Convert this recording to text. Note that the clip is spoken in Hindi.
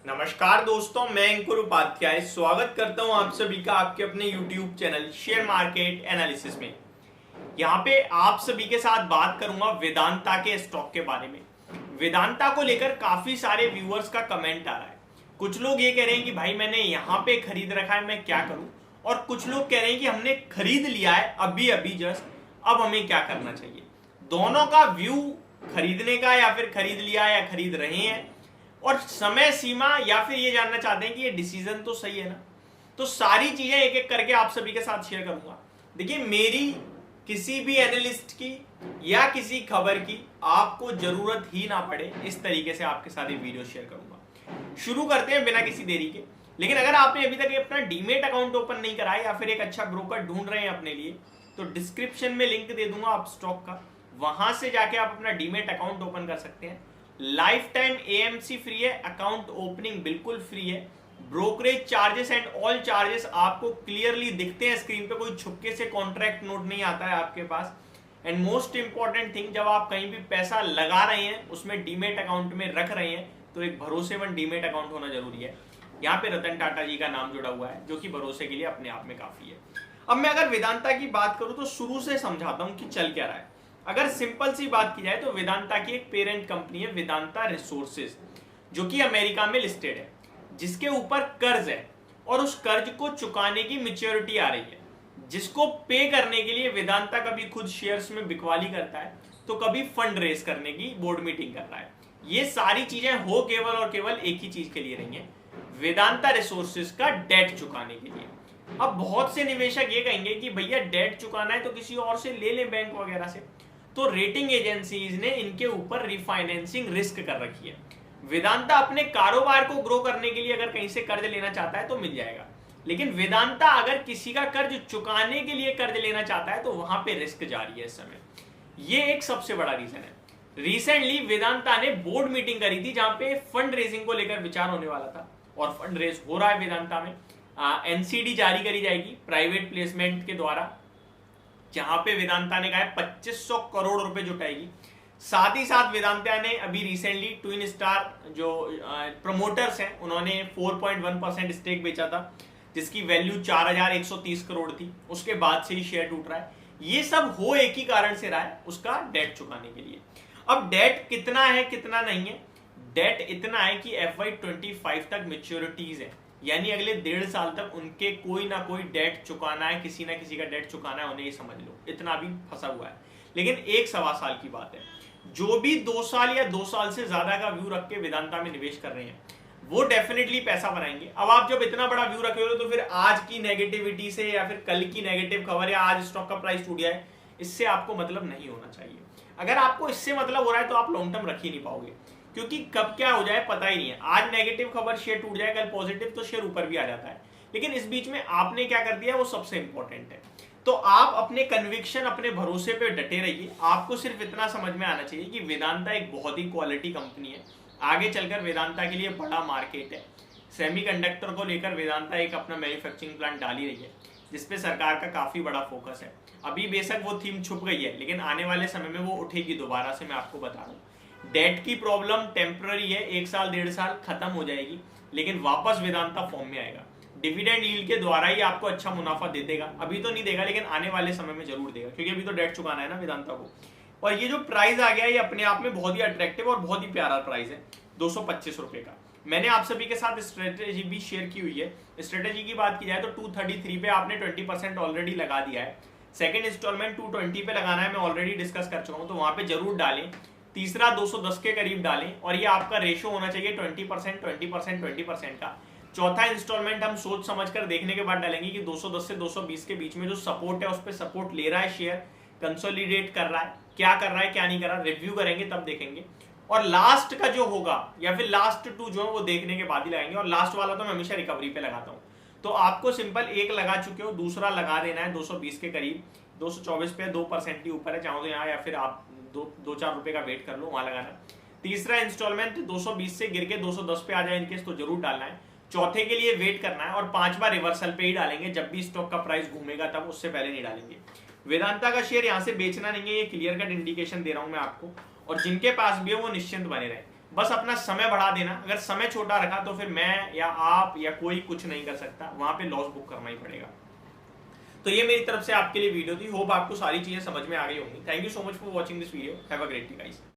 नमस्कार दोस्तों, मैं अंकुर उपाध्याय स्वागत करता हूं आप सभी का आपके अपने YouTube channel share market analysis में। यहां पे आप सभी के साथ बात करूंगा वेदांता के स्टॉक के बारे में। वेदांता को लेकर काफी सारे व्यूअर्स का कमेंट आ रहा है। कुछ लोग ये कह रहे हैं कि भाई मैंने यहां पे खरीद रखा है, मैं क्या करूं। और कुछ लोग कह रहे हैं कि हमने खरीद लिया है अभी अभी जस्ट, अब हमें क्या करना चाहिए। दोनों का व्यू खरीदने का या फिर खरीद लिया या खरीद रहे हैं, और समय सीमा या फिर ये जानना चाहते हैं कि ये डिसीजन तो सही है ना। तो सारी चीजें एक एक करके आप सभी के साथ शेयर करूंगा। देखिए, मेरी किसी भी एनालिस्ट की या किसी खबर की आपको जरूरत ही ना पड़े, इस तरीके से आपके साथ ये वीडियो शेयर करूंगा। शुरू करते हैं बिना किसी देरी के। लेकिन अगर आपने अभी तक अपना डीमेट अकाउंट ओपन नहीं कराया या फिर एक अच्छा ब्रोकर ढूंढ रहे हैं अपने लिए, तो डिस्क्रिप्शन में लिंक दे दूंगा आप स्टॉक का, वहां से जाके आप अपना डीमेट अकाउंट ओपन कर सकते हैं। लाइफ टाइम एएमसी फ्री है, अकाउंट ओपनिंग बिल्कुल फ्री है। Brokerage charges and all charges आपको क्लियरली दिखते हैं स्क्रीन पे, कोई छुपके से कॉन्ट्रैक्ट नोट नहीं आता है आपके पास। एंड मोस्ट इंपॉर्टेंट थिंग, जब आप कहीं भी पैसा लगा रहे हैं उसमें डीमेट अकाउंट में रख रहे हैं, तो एक भरोसेमंद डीमेट अकाउंट होना जरूरी है। यहाँ पे रतन टाटा जी का नाम जुड़ा हुआ है, जो कि भरोसे के लिए अपने आप में काफी है। अब मैं अगर वेदांता की बात करूं तो शुरू से समझाता हूं कि चल क्या रहा है। अगर सिंपल सी बात की जाए तो वेदांता की एक पेरेंट कंपनी है वेदांता रिसोर्सेज, जो कि अमेरिका में लिस्टेड है, जिसके ऊपर कर्ज है और उस कर्ज को चुकाने की मैच्योरिटी आ रही है, जिसको पे करने के लिए वेदांता कभी खुद शेयर्स में बिकवाली करता है, तो कभी फंड रेस करने की बोर्ड मीटिंग कर रहा है। ये सारी चीजें हो केवल और केवल एक ही चीज के लिए रही है, वेदांता रिसोर्सेज का डेट चुकाने के लिए। अब बहुत से निवेशक ये कहेंगे कि भैया डेट चुकाना है तो किसी और से ले लें, बैंक वगैरह से। तो रेटिंग एजेंसीज ने इनके ऊपर रिफाइनेंसिंग रिस्क कर रखी है। वेदांता अपने कारोबार को ग्रो करने के लिए अगर कहीं से कर्ज लेना चाहता है तो मिल जाएगा, लेकिन वेदांता अगर किसी का कर्ज चुकाने के लिए कर्ज लेना चाहता है तो वहां पे रिस्क जारी है इस समय। ये एक सबसे बड़ा रीजन है। रिसेंटली वेदांता ने बोर्ड मीटिंग करी थी जहां पे फंड रेजिंग को लेकर विचार होने वाला था, और फंड रेज हो रहा है वेदांता में। एनसीडी जारी करी जाएगी प्राइवेट प्लेसमेंट के द्वारा, जहां पे वेदांता ने कहा है 2500 करोड़ रुपए जुटाएगी। साथ ही साथ वेदांता ने अभी रिसेंटली ट्विन स्टार जो प्रमोटर्स हैं, उन्होंने 4.1% स्टेक बेचा था, जिसकी वैल्यू 4130 करोड़ थी। उसके बाद से ही शेयर टूट रहा है। ये सब हो एक ही कारण से रहा है, उसका डेट चुकाने के लिए। अब डेट कितना है कितना नहीं है, डेट इतना है कि FY25 तक मेच्योरिटीज है, यानी अगले 1.5 साल तक उनके कोई ना कोई डेट चुकाना है, किसी ना किसी का डेट चुकाना है उन्हें, ये समझ लो, इतना भी फंसा हुआ है। लेकिन 1-1.25 साल की बात है। जो भी 2 साल या 2 साल से ज्यादा का व्यू रख के वेदांता में निवेश कर रहे हैं, वो डेफिनेटली पैसा बनाएंगे। अब आप जब इतना बड़ा व्यू रखे हो तो फिर आज की नेगेटिविटी से या फिर कल की नेगेटिव खबर या आज स्टॉक का प्राइस टूट जाए, इससे आपको मतलब नहीं होना चाहिए। अगर आपको इससे मतलब हो रहा है तो आप लॉन्ग टर्म रख ही नहीं पाओगे, क्योंकि कब क्या हो जाए पता ही नहीं है। आज नेगेटिव खबर शेयर टूट जाए, कल पॉजिटिव तो शेयर ऊपर भी आ जाता है। लेकिन इस बीच में आपने क्या कर दिया वो सबसे इंपॉर्टेंट है। तो आप अपने कन्विक्शन, अपने भरोसे पे डटे रहिए। आपको सिर्फ इतना समझ में आना चाहिए कि वेदांता एक बहुत ही क्वालिटी कंपनी है। आगे चलकर वेदांता के लिए बड़ा मार्केट है। सेमीकंडक्टर को लेकर वेदांता एक अपना मैन्युफैक्चरिंग प्लांट डाल ही रही है, जिसपे सरकार का काफी बड़ा फोकस है। अभी बेशक वो थीम छुप गई है, लेकिन आने वाले समय में वो उठेगी दोबारा से, मैं आपको बता रहा हूँ। डेट की प्रॉब्लम टेम्पररी है, 1 साल 1.5 साल खत्म हो जाएगी, लेकिन वापस वेदांता फॉर्म में आएगा। डिविडेंड यील्ड के द्वारा ही आपको अच्छा मुनाफा दे देगा। अभी तो नहीं देगा, लेकिन आने वाले समय में जरूर देगा, क्योंकि अभी तो डेट चुकाना है ना वेदांता को। और ये जो प्राइस आ गया है, ये अपने आप में बहुत ही अट्रैक्टिव और बहुत ही प्यारा प्राइस है, 225 रुपए का। मैंने आप सभी के साथ स्ट्रेटेजी भी शेयर की हुई है। स्ट्रेटेजी की बात की जाए तो 233 पे आपने 20% ऑलरेडी लगा दिया है। सेकंड इंस्टॉलमेंट 220 पे लगाना है, मैं ऑलरेडी डिस्कस कर चुका हूं, तो वहां पे जरूर डालें। तीसरा 210 के करीब डालें, और ये आपका रेशो होना चाहिए 20% 20% 20% का। चौथा इंस्टॉलमेंट हम सोच समझ कर देखने के बाद डालेंगे कि 210 से 220 के बीच में जो सपोर्ट है उस पर सपोर्ट ले रहा है शेयर, कंसोलिडेट कर रहा है, क्या कर रहा है क्या नहीं कर रहा, रिव्यू करेंगे तब देखेंगे। और लास्ट का जो होगा या फिर लास्ट 2 जो है वो देखने के बाद ही लगाएंगे। और लास्ट वाला तो मैं हमेशा रिकवरी पे लगाता हूँ। तो आपको सिंपल एक लगा चुके हो, दूसरा लगा देना है 220 के करीब, 224 पे 2% के ऊपर है, चाहो तो यहाँ, या फिर आप 2-4 रुपए का वेट कर लो, वहां लगाना। तीसरा इंस्टॉलमेंट 220 से गिर के 210 पे आ जाए इनकेस, तो जरूर डालना है। चौथे के लिए वेट करना है, और 5वां रिवर्सल पे ही डालेंगे, जब भी स्टॉक का प्राइस घूमेगा तब, उससे पहले नहीं डालेंगे। वेदांता का शेयर यहाँ से बेचना नहीं है, ये क्लियर कट इंडिकेशन दे रहा हूं मैं आपको। और जिनके पास भी है वो निश्चिंत बने रहे। बस अपना समय बढ़ा देना। अगर समय छोटा रखा तो फिर मैं या आप या कोई कुछ नहीं कर सकता, वहां पे लॉस बुक करना ही पड़ेगा। तो ये मेरी तरफ से आपके लिए वीडियो थी। होप आपको सारी चीजें समझ में आ गई होंगी। Thank you so much for watching this video. Have a great day guys.